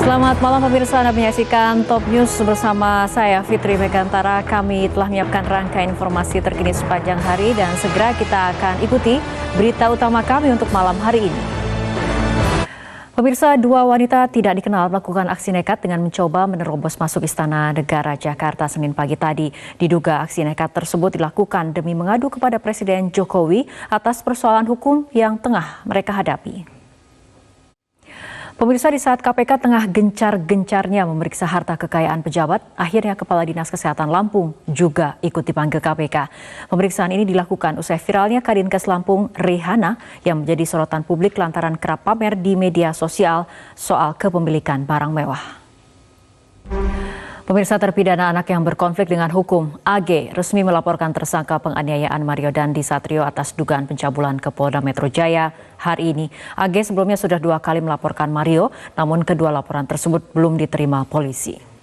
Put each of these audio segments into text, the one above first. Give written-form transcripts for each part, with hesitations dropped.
Selamat malam pemirsa, Anda menyaksikan Top News bersama saya Fitri Megantara. Kami telah menyiapkan rangkaian informasi terkini sepanjang hari dan segera kita akan ikuti berita utama kami untuk malam hari ini. Pemirsa, dua wanita tidak dikenal melakukan aksi nekat dengan mencoba menerobos masuk Istana Negara Jakarta Senin pagi tadi. Diduga aksi nekat tersebut dilakukan demi mengadu kepada Presiden Jokowi atas persoalan hukum yang tengah mereka hadapi. Pemirsa, di saat KPK tengah gencar-gencarnya memeriksa harta kekayaan pejabat, akhirnya Kepala Dinas Kesehatan Lampung juga ikut dipanggil KPK. Pemeriksaan ini dilakukan usai viralnya Kadinkes Lampung, Rehana, yang menjadi sorotan publik lantaran kerap pamer di media sosial soal kepemilikan barang mewah. Pemirsa, terpidana anak yang berkonflik dengan hukum, AG, resmi melaporkan tersangka penganiayaan Mario Dandi Satrio atas dugaan pencabulan ke Polda Metro Jaya hari ini. AG sebelumnya sudah 2 kali melaporkan Mario, namun kedua laporan tersebut belum diterima polisi.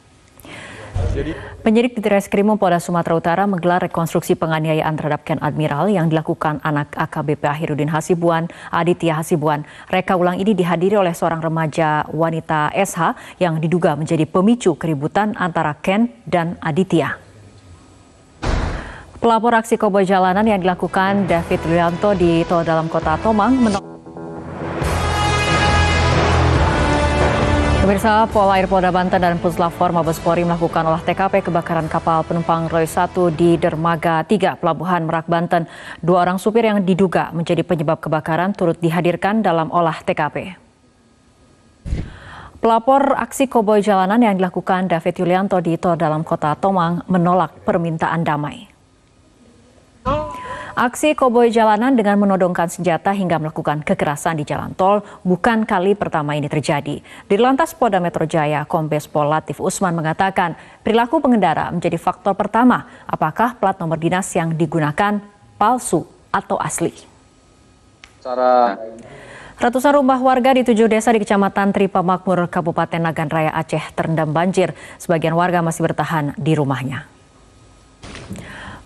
Penyidik di Treskrimum Polda Sumatera Utara menggelar rekonstruksi penganiayaan terhadap Ken Admiral yang dilakukan anak AKBP Ahirudin Hasibuan, Aditya Hasibuan. Reka ulang ini dihadiri oleh seorang remaja wanita SH yang diduga menjadi pemicu keributan antara Ken dan Aditya. Pelapor aksi koboi jalanan yang dilakukan David Yulianto di tol dalam kota Tomang Pemirsa, Polair Polda Banten dan Puslapfor Mabes Polri melakukan olah TKP kebakaran kapal penumpang Roy 1 di Dermaga 3, Pelabuhan Merak, Banten. 2 orang supir yang diduga menjadi penyebab kebakaran turut dihadirkan dalam olah TKP. Pelapor aksi koboi jalanan yang dilakukan David Yulianto di tol dalam kota Tomang menolak permintaan damai. Aksi koboi jalanan dengan menodongkan senjata hingga melakukan kekerasan di jalan tol bukan kali pertama ini terjadi. Di Lantas Polda Metro Jaya, Kombes Pol Latif Usman mengatakan perilaku pengendara menjadi faktor pertama apakah plat nomor dinas yang digunakan palsu atau asli. Ratusan rumah warga di 7 desa di Kecamatan Tripa Makmur, Kabupaten Nagan Raya, Aceh terendam banjir. Sebagian warga masih bertahan di rumahnya.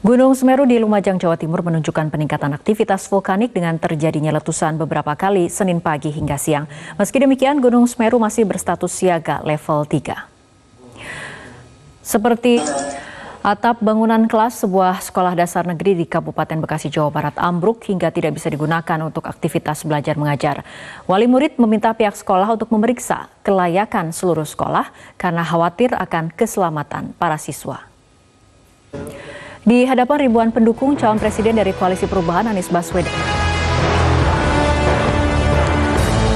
Gunung Semeru di Lumajang, Jawa Timur menunjukkan peningkatan aktivitas vulkanik dengan terjadinya letusan beberapa kali Senin pagi hingga siang. Meski demikian, Gunung Semeru masih berstatus siaga level 3. Seperti atap bangunan kelas sebuah sekolah dasar negeri di Kabupaten Bekasi, Jawa Barat ambruk hingga tidak bisa digunakan untuk aktivitas belajar mengajar. Wali murid meminta pihak sekolah untuk memeriksa kelayakan seluruh sekolah karena khawatir akan keselamatan para siswa. Di hadapan ribuan pendukung calon presiden dari Koalisi Perubahan Anies Baswedan.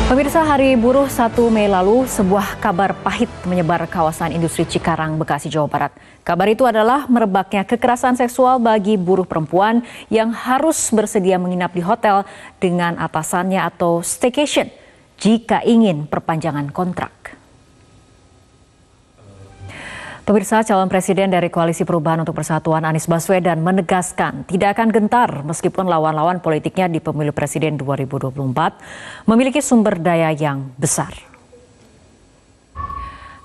Pemirsa, Hari Buruh 1 Mei lalu, sebuah kabar pahit menyebar kawasan industri Cikarang, Bekasi, Jawa Barat. Kabar itu adalah merebaknya kekerasan seksual bagi buruh perempuan yang harus bersedia menginap di hotel dengan atasannya atau staycation jika ingin perpanjangan kontrak. Pemirsa, calon presiden dari Koalisi Perubahan untuk Persatuan Anies Baswedan menegaskan tidak akan gentar meskipun lawan-lawan politiknya di pemilu presiden 2024 memiliki sumber daya yang besar.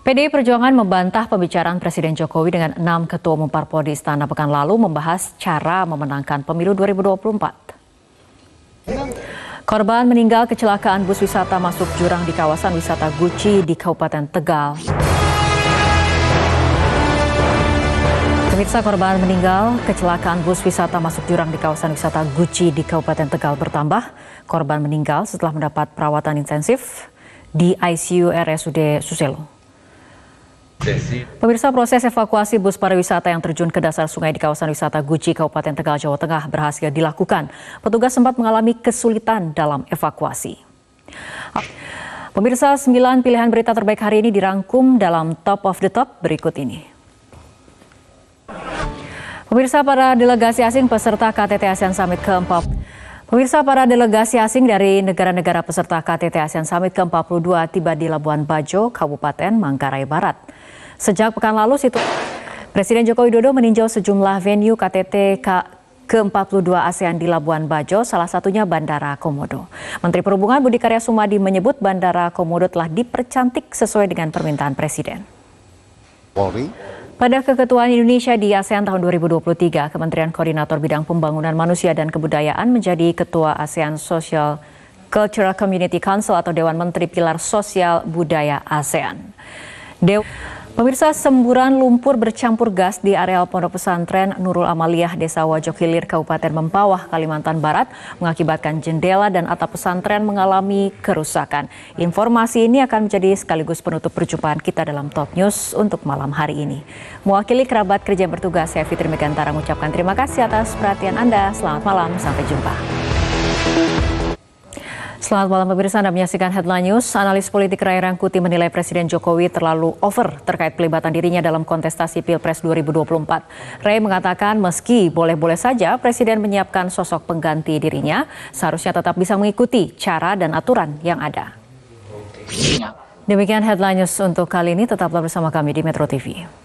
PDI Perjuangan membantah pembicaraan Presiden Jokowi dengan 6 ketua umum parpol di Istana pekan lalu membahas cara memenangkan pemilu 2024. Korban meninggal kecelakaan bus wisata masuk jurang di kawasan wisata Guci di Kabupaten Tegal. Pemirsa, korban meninggal kecelakaan bus wisata masuk jurang di kawasan wisata Guci di Kabupaten Tegal bertambah. Korban meninggal setelah mendapat perawatan intensif di ICU RSUD Suselo. Pemirsa, proses evakuasi bus pariwisata yang terjun ke dasar sungai di kawasan wisata Guci, Kabupaten Tegal, Jawa Tengah berhasil dilakukan. Petugas sempat mengalami kesulitan dalam evakuasi. Pemirsa, 9 pilihan berita terbaik hari ini dirangkum dalam Top of the Top berikut ini. Pemirsa, para delegasi asing peserta KTT ASEAN Summit ke-4. Pemirsa, para delegasi asing dari negara-negara peserta KTT ASEAN Summit ke-42 tiba di Labuan Bajo, Kabupaten Manggarai Barat. Sejak pekan lalu, Presiden Joko Widodo meninjau sejumlah venue KTT ke-42 ASEAN di Labuan Bajo, salah satunya Bandara Komodo. Menteri Perhubungan Budi Karya Sumadi menyebut Bandara Komodo telah dipercantik sesuai dengan permintaan Presiden. Polri. Pada keketuaan Indonesia di ASEAN tahun 2023, Kementerian Koordinator Bidang Pembangunan Manusia dan Kebudayaan menjadi Ketua ASEAN Social Cultural Community Council atau Dewan Menteri Pilar Sosial Budaya ASEAN. Pemirsa, semburan lumpur bercampur gas di areal Pondok Pesantren Nurul Amaliyah, Desa Wajok Hilir, Kabupaten Mempawah, Kalimantan Barat mengakibatkan jendela dan atap pesantren mengalami kerusakan. Informasi ini akan menjadi sekaligus penutup perjumpaan kita dalam Top News untuk malam hari ini. Mewakili kerabat kerja yang bertugas, saya Fitri Megantara mengucapkan terima kasih atas perhatian Anda. Selamat malam, sampai jumpa. Selamat malam pemirsa, Anda menyaksikan Headline News. Analis politik Ray Rangkuti menilai Presiden Jokowi terlalu over terkait pelibatan dirinya dalam kontestasi Pilpres 2024. Ray mengatakan meski boleh-boleh saja Presiden menyiapkan sosok pengganti dirinya, seharusnya tetap bisa mengikuti cara dan aturan yang ada. Demikian Headline News untuk kali ini, tetaplah bersama kami di Metro TV.